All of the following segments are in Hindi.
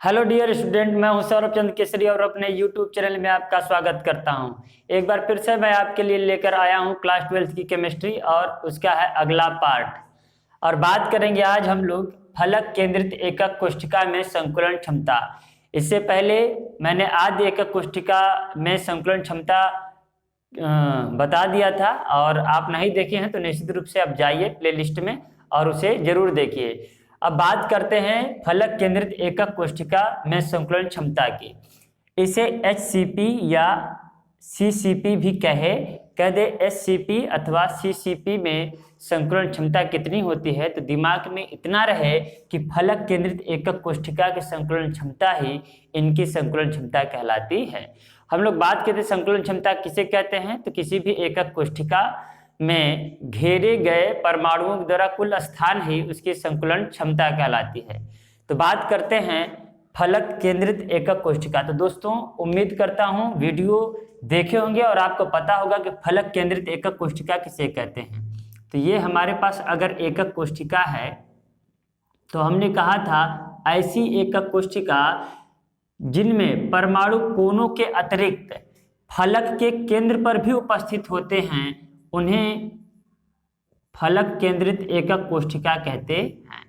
हेलो डियर स्टूडेंट, मैं हूं सौरभ चंद्र केसरी और अपने यूट्यूब चैनल में आपका स्वागत करता हूं। एक बार फिर से मैं आपके लिए लेकर आया हूं क्लास 12 की केमिस्ट्री और उसका है अगला पार्ट। और बात करेंगे आज हम लोग फलक केंद्रित एकक कोष्ठिका में संकुलन क्षमता। इससे पहले मैंने आद्य एकक कोष्ठिका में संकुलन क्षमता बता दिया था, और आप नहीं देखे हैं तो निश्चित रूप से आप जाइए प्लेलिस्ट में और उसे जरूर देखिए। अब बात करते हैं फलक केंद्रित एकक कोष्ठिका में संकुलन क्षमता की। इसे HCP या CCP भी कह दे। HCP अथवा CCP में संकुलन क्षमता कितनी होती है, तो दिमाग में इतना रहे कि फलक केंद्रित एकक कोष्ठिका की संकुलन क्षमता ही इनकी संकुलन क्षमता कहलाती है। हम लोग बात करते संकुलन क्षमता किसे कहते हैं, तो किसी भी एकक कोष्ठिका में घेरे गए परमाणुओं द्वारा कुल स्थान ही उसकी संकुलन क्षमता कहलाती है। तो बात करते हैं फलक केंद्रित एकक कोष्ठिका। तो दोस्तों, उम्मीद करता हूं वीडियो देखे होंगे और आपको पता होगा कि फलक केंद्रित एकक कोष्ठिका किसे कहते हैं। तो ये हमारे पास अगर एकक कोष्ठिका है तो हमने कहा था ऐसी एकक कोष्ठिका जिनमें परमाणु कोनों के अतिरिक्त फलक के केंद्र पर भी उपस्थित होते हैं उन्हें फलक केंद्रित एकक कोष्ठिका कहते हैं।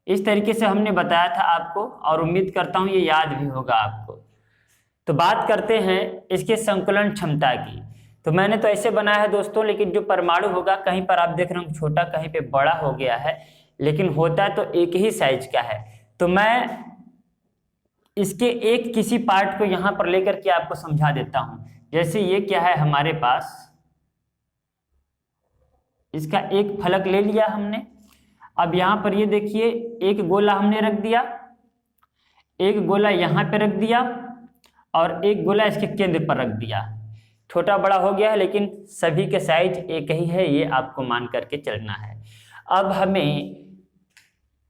इस तरीके से हमने बताया था आपको और उम्मीद करता हूं ये याद भी होगा आपको। तो बात करते हैं इसके संकुलन क्षमता की। तो मैंने तो ऐसे बनाया है दोस्तों, लेकिन जो परमाणु होगा कहीं पर आप देख रहे हो छोटा, कहीं पे बड़ा हो गया है, लेकिन होता तो एक ही साइज का है। तो मैं इसके एक किसी पार्ट को यहां पर लेकर के आपको समझा देता हूं। जैसे ये क्या है हमारे पास, इसका एक फलक ले लिया हमने। अब यहां पर ये देखिए एक गोला हमने रख दिया, एक गोला यहां पे रख दिया और एक गोला इसके केंद्र पर रख दिया। छोटा बड़ा हो गया है लेकिन सभी के साइज एक ही है, ये आपको मान करके चलना है। अब हमें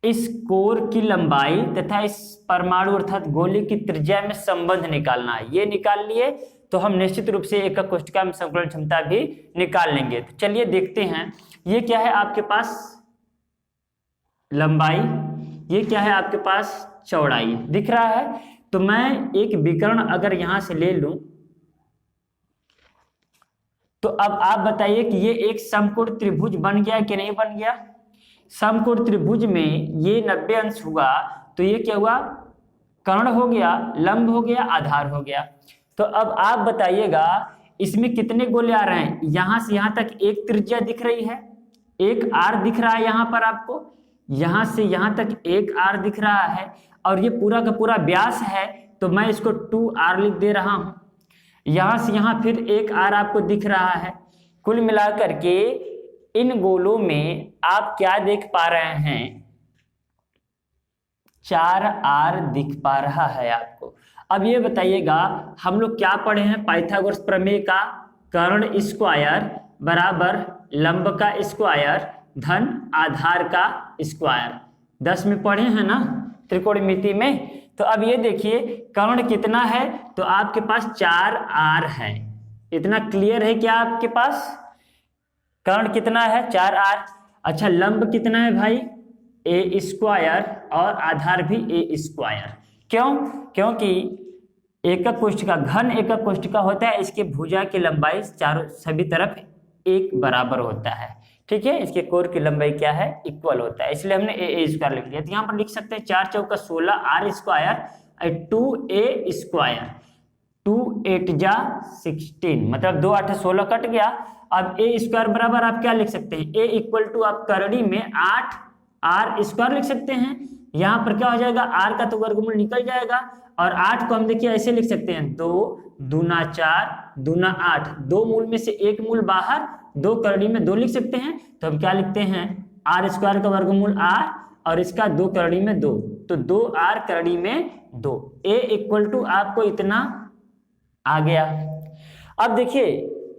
इस कोर की लंबाई तथा इस परमाणु अर्थात गोले की त्रिज्या में संबंध निकालना है। ये निकाल लिए तो हम निश्चित रूप से एकक कोष्ठिका में संकुलन क्षमता भी निकाल लेंगे। तो चलिए देखते हैं। ये क्या है आपके पास लंबाई, ये क्या है आपके पास चौड़ाई, दिख रहा है। तो मैं एक विकर्ण अगर यहां से ले लूं तो अब आप बताइए कि ये एक समकोण त्रिभुज बन गया कि नहीं बन गया। समकोण त्रिभुज में ये 90 अंश हुआ तो ये क्या हुआ, कर्ण हो गया, लंब हो गया, आधार हो गया। तो अब आप बताइएगा इसमें कितने गोले आ रहे हैं। यहां से यहां तक एक त्रिज्या दिख रही है, एक आर दिख रहा है यहां पर आपको, यहां से यहां तक एक आर दिख रहा है, और ये पूरा का पूरा व्यास है तो मैं इसको 2r लिख दे रहा हूं। यहां से यहां फिर एक आर आपको दिख रहा है। कुल मिलाकर के इन गोलों में आप क्या देख पा रहे हैं, 4r दिख पा रहा है आपको। अब ये बताइएगा हम लोग क्या पढ़े हैं, पाइथागोरस प्रमेय का कर्ण स्क्वायर बराबर लंब का स्क्वायर धन आधार का स्क्वायर 10 में पढ़े हैं ना त्रिकोणमिति में। तो अब ये देखिए कर्ण कितना है, तो आपके पास 4r है। इतना क्लियर है क्या आपके पास, कर्ण कितना है 4r। अच्छा लंब कितना है भाई, a स्क्वायर और आधार भी a स्क्वायर। क्यों, क्योंकि एकक कोष्ठिका घन एकक कोष्ठिका होता है, इसके भुजा की लंबाई चारों सभी तरफ एक बराबर होता है। ठीक है, इसके कोर की लंबाई क्या है, इक्वल होता है, इसलिए हमने a स्क्वायर लिख लिया। तो यहाँ पर लिख सकते हैं 4 चौका 16 r स्क्वायर 2a स्क्वायर, 2 8 जा 16, मतलब 2 8 16 कट गया। अब a स्क्वायर बराबर आप क्या लिख सकते हैं, a इक्वल टू आप करड़ी में 8 r स्क्वायर लिख सकते हैं। यहाँ पर क्या हो जाएगा, r का तो वर्गमूल निकल जाएगा, और 8 को हम देखिए ऐसे लिख सकते हैं 2 दूना 4 दूना 8, 2 मूल में से एक मूल बाहर, 2 करड़ी में 2 लिख सकते हैं। तो हम क्या लिखते हैं, r स्क्वायर का वर्गमूल r और इसका 2 करड़ी में 2, तो 2r करड़ी में 2, a इक्वल टू आपको इतना आ गया। अब देखिए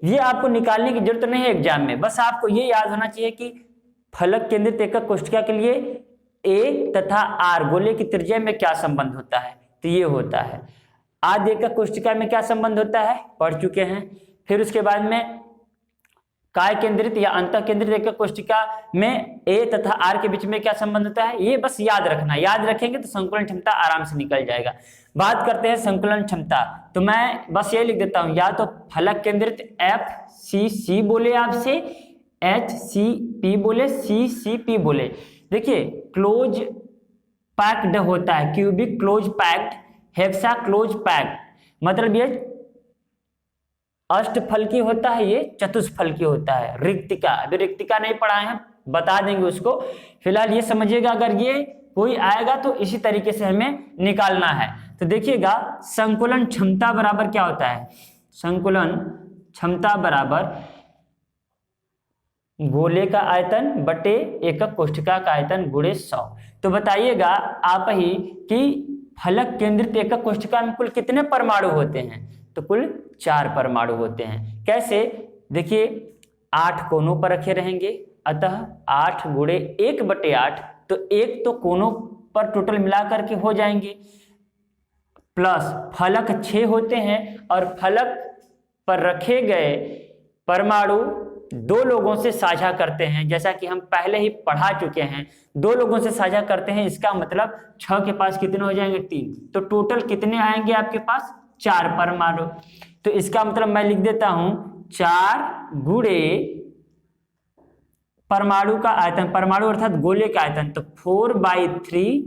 ये आपको निकालने की जरूरत नहीं है एग्जाम में, बस आपको ये याद होना चाहिए कि फलक केंद्रित एकक कोष्ठिका के लिए a तथा r गोले की त्रिज्या में क्या संबंध होता है, तो ये होता है। आद्य एकक कोष्ठिका में क्या संबंध होता है पढ़ चुके हैं। फिर उसके बाद में काय केंद्रित या अंतः केंद्रित एकक कोशिका में ए तथा आर के बीच में क्या संबंध होता है, ये बस याद रखना। याद रखेंगे तो संकुलन क्षमता आराम से निकल जाएगा। बात करते हैं संकुलन क्षमता, तो मैं बस ये लिख देता हूं, या तो फलक केंद्रित FCC बोले आपसे, HCP बोले, CCP बोले। देखिए क्लोज पैक्ड होता है, cubic close packed, hexa close packed, मतलब ये अष्टफलकी होता है, ये चतुष्फलकी होता है। रिक्तिका, अभी रिक्तिका नहीं पढ़ाए हैं, बता देंगे उसको। फिलहाल ये समझिएगा, अगर ये कोई आएगा तो इसी तरीके से हमें निकालना है। तो देखिएगा संकुलन क्षमता बराबर क्या होता है, संकुलन क्षमता बराबर गोले का आयतन बटे एकक कोशिका का आयतन गुणे 100। तो बताइएगा आप ही कि फलक केंद्रित एकक कोशिका में कुल कितने परमाणु होते हैं, तो कुल 4 परमाणु होते हैं। कैसे, देखिए 8 कोनों पर रखे रहेंगे, अतः 8 गुणे 1/8, तो 1 तो कोनों पर टोटल मिलाकर के हो जाएंगे, प्लस फलक 6 होते हैं और फलक पर रखे गए परमाणु 2 लोगों से साझा करते हैं, जैसा कि हम पहले ही पढ़ा चुके हैं। 2 लोगों से साझा करते हैं, इसका मतलब 6 के पास कितने हो जाएंगे, 3, तो टोटल कितने आएंगे आपके पास, 4 परमाणु। तो इसका मतलब मैं लिख देता हूं 4 गुणे परमाणु का आयतन, परमाणु अर्थात गोले का आयतन, तो 4/3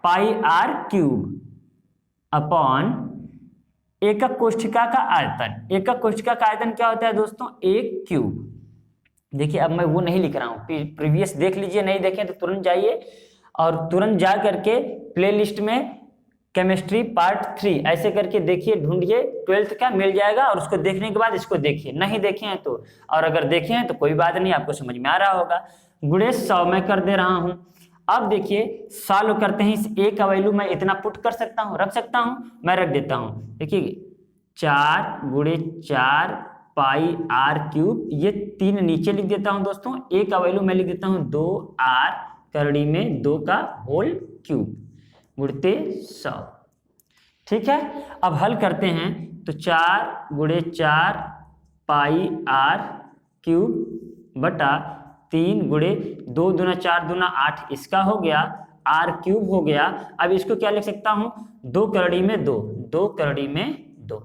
πr³ अपॉन एकक कोशिका का आयतन। एकक कोशिका का आयतन क्या होता है दोस्तों, 1³ देखिए अब मैं वो नहीं लिख रहा हूँ, प्रीवियस देख लीजिए, नहीं देखें तो तुरंत जाइए और तुरंत जा करके प्लेलिस्ट में केमिस्ट्री पार्ट 3 ऐसे करके देखिए, ढूंढिए, 12th का मिल जाएगा, और उसको देखने के बाद इसको देखिए, नहीं देखे हैं तो, और अगर देखे हैं तो कोई बात नहीं, आपको समझ में आ रहा होगा। गुणे 100 मैं कर दे रहा हूँ। अब देखिए सॉल्व करते हैं, इस ए का वैल्यू मैं इतना पुट कर सकता हूँ, रख सकता हूँ, मैं रख देता हूँ। देखिए 4 गुणे 4 πr³, ये 3 नीचे लिख देता हूँ दोस्तों। ए का वैल्यू मैं लिख देता हूँ 2r करड़ी में 2 का होल क्यूब गुणते 100। ठीक है, अब हल करते हैं, तो 4 गुणे 4 πr³ बटा 3 गुणे 2 दूना 4 दूना 8, इसका हो गया, r³ हो गया। अब इसको क्या लिख सकता हूं, 2 करड़ी में 2, 2 करड़ी में 2,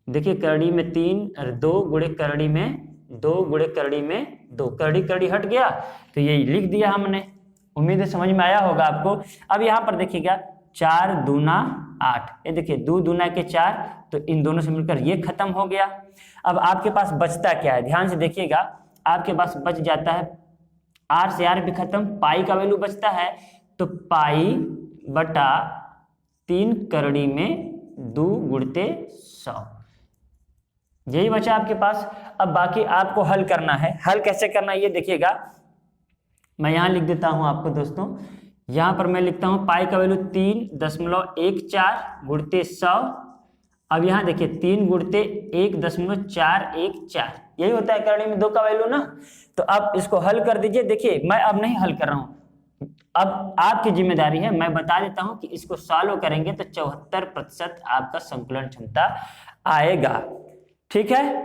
देखिए करड़ी में 3, 2 गुणे करड़ी में 2 गुणे करड़ी में 2, करड़ी करड़ी हट गया, तो ये लिख दिया हमने। उम्मीद है समझ में आया होगा आपको। अब यहाँ पर देखिएगा 4 दूना 8, ये देखिए 2 दूना के 4, तो इन दोनों से मिलकर ये खत्म हो गया। अब आपके पास बचता क्या है, ध्यान से देखिएगा, आपके पास बच जाता है, r से r भी खत्म, पाई का वैल्यू बचता है, तो पाई बटा 3 करड़ी में 2 गुणते 100, यही बचा आपके पास। अब बाकी आपको हल करना है। हल कैसे करना है ये देखिएगा, मैं यहाँ लिख देता हूँ आपको दोस्तों। यहाँ पर मैं लिखता हूँ पाई का वैल्यू 3.14 गुणते 100। अब यहाँ देखिए 3 गुणते 1.414, यही होता है करड़ी में 2 का वैल्यू ना। तो अब इसको हल कर दीजिए। देखिए मैं अब नहीं हल कर रहा हूँ, अब आपकी जिम्मेदारी है, मैं बता देता हूँ कि इसको सॉल्व करेंगे तो 74% आपका संकुलन क्षमता आएगा। ठीक है,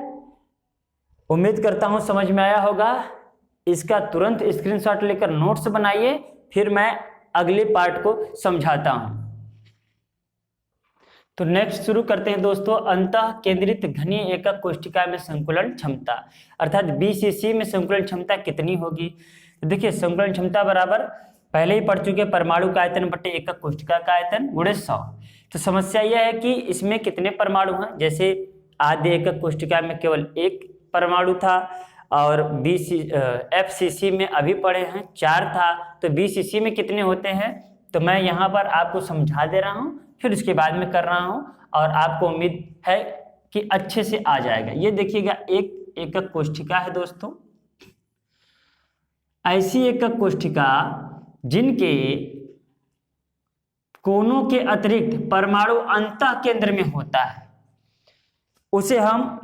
उम्मीद करता हूँ समझ में आया होगा। इसका तुरंत स्क्रीनशॉट लेकर नोट्स बनाइए, फिर मैं अगले पार्ट को समझाता हूं। तो नेक्स्ट शुरू करते हैं दोस्तों, अंतः केंद्रित घनीय एकक कोशिका में संकुलन क्षमता, अर्थात BCC में संकुलन क्षमता कितनी होगी। तो देखिए संकुलन क्षमता बराबर पहले ही पढ़ चुके, परमाणु का आयतन बटे एकक कोशिका का आयतन गुणे 100। तो समस्या यह है कि इसमें कितने परमाणु हैं, जैसे आद्य एकक कोशिका में केवल 1 परमाणु था, और FCC में अभी पढ़े हैं 4 था, तो BCC में कितने होते हैं, तो मैं यहाँ पर आपको समझा दे रहा हूँ, फिर उसके बाद में कर रहा हूँ, और आपको उम्मीद है कि अच्छे से आ जाएगा। ये देखिएगा एक एकक कोशिका है दोस्तों, ऐसी एकक कोशिका जिनके कोनों के अतिरिक्त परमाणु अंतः केंद्र में होता है, उसे हम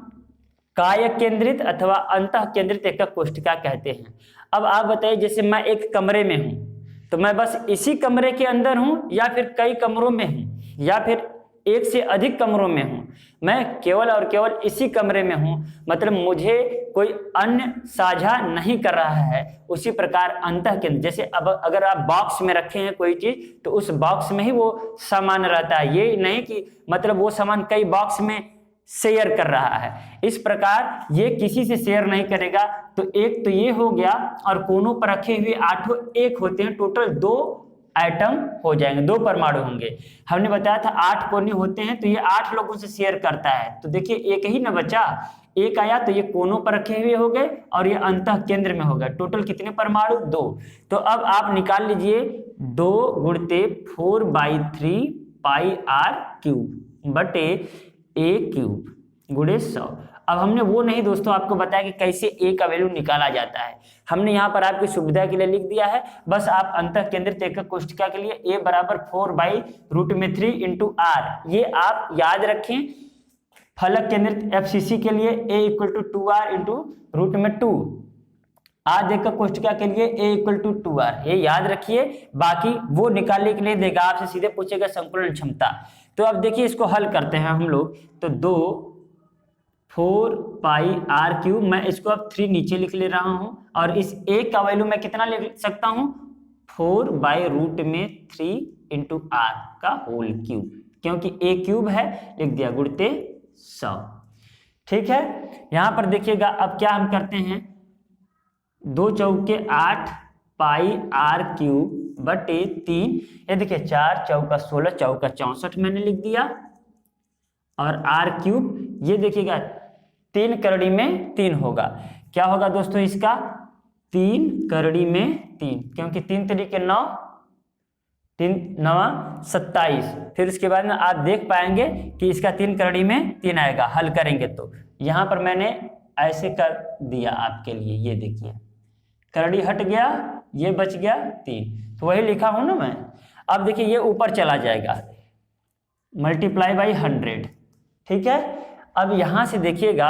काय केंद्रित अथवा अंतः केंद्रित एकक कोशिका कहते हैं। अब आप बताइए, जैसे मैं एक कमरे में हूं, तो मैं बस इसी कमरे के अंदर हूं, या फिर कई कमरों में हूं, या फिर एक से अधिक कमरों में हूं, मैं केवल और केवल इसी कमरे में हूं, मतलब मुझे कोई अन्य साझा नहीं कर रहा है। उसी प्रकार अंतः केंद्र, जैसे अब अगर आप बॉक्स में रखे हैं कोई चीज तो उस बॉक्स में ही वो सामान रहता है, ये नहीं कि मतलब वो सामान कई बॉक्स में शेयर कर रहा है। इस प्रकार ये किसी से शेयर नहीं करेगा। तो एक तो ये हो गया, और कोनों पर रखे हुए 8 एक होते हैं, टोटल 2 एटम हो जाएंगे, 2 परमाणु होंगे। हमने बताया था 8 कोने होते हैं, तो ये 8 लोगों से शेयर करता है। तो देखिए एक ही ना बचा, एक आया तो ये कोनों पर रखे हुए हो गए और ये अंतः केंद्र में हो गए। टोटल कितने परमाणु? 2। तो अब आप निकाल लीजिए 2 गुणते 4/3 पाई r क्यूब बटे a क्यूब गुणे 100। अब हमने वो नहीं दोस्तों आपको बताया कि कैसे a का वैल्यू निकाला जाता है। हमने यहाँ पर आपकी सुविधा के लिए लिख दिया है। बस आप अंतः केंद्रित एकक कोष्ठिका के लिए a बराबर 4/√3 इंटू r, ये आप याद रखें। फलक केंद्रित FCC के लिए a equal to 2r into √2, आध एकक कोष्ठिका के लिए a इक्वल टू 2r, ये याद रखिए। बाकी वो निकालने के लिए देगा, आपसे सीधे पूछेगा संकुलन क्षमता। तो अब देखिए इसको हल करते हैं हम लोग। तो 2 4 पाई r क्यूब, मैं इसको अब 3 नीचे लिख ले रहा हूं, और इस a का वैल्यू मैं कितना लिख सकता हूं? 4/√3 इंटू r का होल क्यूब, क्योंकि a क्यूब है, लिख दिया गुणते 100। ठीक है, यहां पर देखिएगा अब क्या हम करते हैं, 2 चौके 8 पाई r क्यूब बटे 3, ये देखिए 4 चौका 16 चौका 64 मैंने लिख दिया, और r क्यूब ये देखिएगा 3 करड़ी में 3 होगा। क्या होगा दोस्तों इसका? 3 करड़ी में 3, क्योंकि 3 तरीके 9, 3 9 27। फिर उसके बाद में आप देख पाएंगे कि इसका 3 करड़ी में 3 आएगा, हल करेंगे तो। यहाँ पर मैंने ऐसे कर दिया आपके लिए, ये देखिए करड़ी हट गया, ये बच गया 3, तो वही लिखा हूं ना मैं। अब देखिए ये ऊपर चला जाएगा, मल्टीप्लाई बाई 100। ठीक है, अब यहां से देखिएगा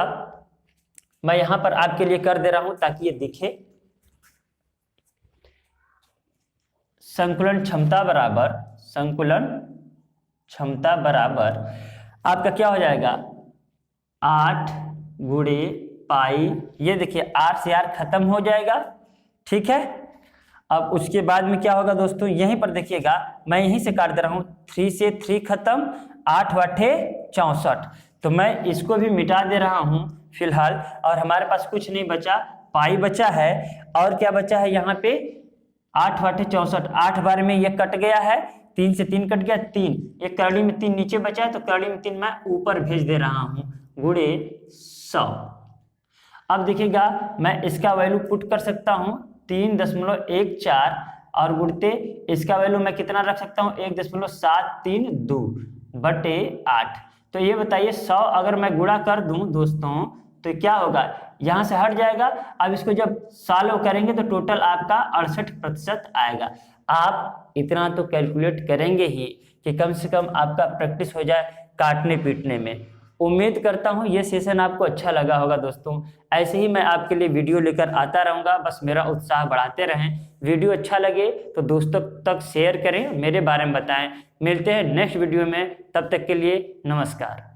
मैं यहां पर आपके लिए कर दे रहा हूं ताकि ये दिखे। संकुलन क्षमता बराबर आपका क्या हो जाएगा? 8 गुणे पाई, ये देखिए r से r खत्म हो जाएगा। ठीक है, अब उसके बाद में क्या होगा दोस्तों, यहीं पर देखिएगा मैं यहीं से काट दे रहा हूं, 3 से 3 खत्म, 8 वाठे 64, तो मैं इसको भी मिटा दे रहा हूं फिलहाल। और हमारे पास कुछ नहीं बचा, पाई बचा है, और क्या बचा है यहाँ पे? 8 वाठे 64, 8 बार में ये कट गया है, 3 से 3 कट गया 3, एक करड़ी में 3 नीचे बचा है, तो करड़ी में 3 मैं ऊपर भेज दे रहा हूं गुणे 100। अब देखिएगा मैं इसका वैल्यू पुट कर सकता हूं 3.14, और गुणते इसका वैल्यू मैं कितना रख सकता हूं? 1.732 बटे 8। तो ये बताइए 100 अगर मैं गुणा कर दूं दोस्तों तो क्या होगा? यहां से हट जाएगा। अब इसको जब सॉल्व करेंगे तो टोटल आपका 68% आएगा। आप इतना तो कैलकुलेट करेंगे ही कि कम से कम आपका प्रैक्टिस हो जाए काटने पीटने में। उम्मीद करता हूं ये सेशन आपको अच्छा लगा होगा दोस्तों। ऐसे ही मैं आपके लिए वीडियो लेकर आता रहूंगा, बस मेरा उत्साह बढ़ाते रहें। वीडियो अच्छा लगे तो दोस्तों तक शेयर करें, मेरे बारे में बताएं। मिलते हैं नेक्स्ट वीडियो में, तब तक के लिए नमस्कार।